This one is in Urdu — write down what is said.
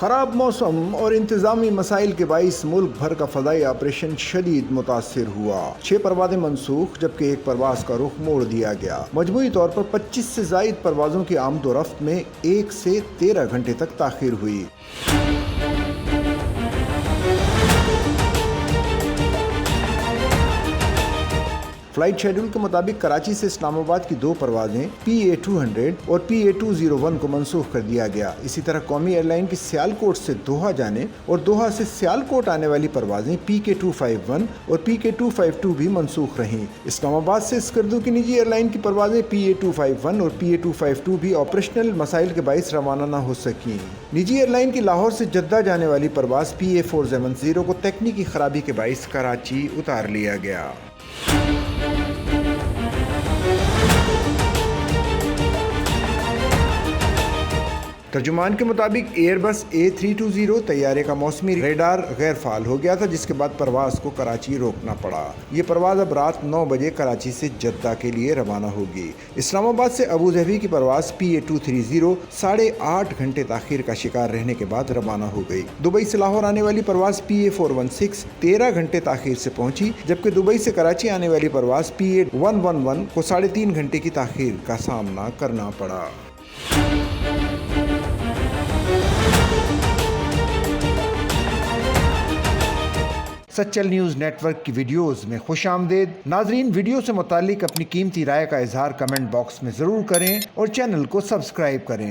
خراب موسم اور انتظامی مسائل کے باعث ملک بھر کا فضائی آپریشن شدید متاثر ہوا۔ 6 پروازیں منسوخ جبکہ ایک پرواز کا رخ موڑ دیا گیا۔ مجموعی طور پر 25 سے زائد پروازوں کی آمد و رفت میں 1 سے 13 گھنٹے تک تاخیر ہوئی۔ فلائٹ شیڈول کے مطابق کراچی سے اسلام آباد کی 2 پروازیں PA200 اور PA201 کو منسوخ کر دیا گیا۔ اسی طرح قومی ایئر لائن کی سیالکوٹ سے دوحہ جانے اور دوحہ سے سیالکوٹ آنے والی پروازیں PK251 اور PK252 بھی منسوخ رہیں۔ اسلام آباد سے اسکردو کی نجی ایئر لائن کی پروازیں PA251 اور PA252 بھی آپریشنل مسائل کے باعث روانہ نہ ہو سکیں۔ نجی ایئر لائن کی لاہور سے جدہ جانے والی پرواز PA470 کو تکنیکی خرابی کے باعث کراچی اتار لیا گیا۔ ترجمان کے مطابق ایئر بس A320 طیارے کا موسمی ریڈار غیر فعال ہو گیا تھا، جس کے بعد پرواز کو کراچی روکنا پڑا۔ یہ پرواز اب رات 9 بجے کراچی سے جدہ کے لیے روانہ ہوگی۔ اسلام آباد سے ابوظہبی کی پرواز PA230 8.5 گھنٹے تاخیر کا شکار رہنے کے بعد روانہ ہو گئی۔ دبئی سے لاہور آنے والی پرواز PA416 13 گھنٹے تاخیر سے پہنچی، جبکہ دبئی سے کراچی آنے والی پرواز PA111 کو 3.5 گھنٹے کی تاخیر کا سامنا کرنا پڑا۔ سچل نیوز نیٹ ورک کی ویڈیوز میں خوش آمدید۔ ناظرین، ویڈیو سے متعلق اپنی قیمتی رائے کا اظہار کمنٹ باکس میں ضرور کریں اور چینل کو سبسکرائب کریں۔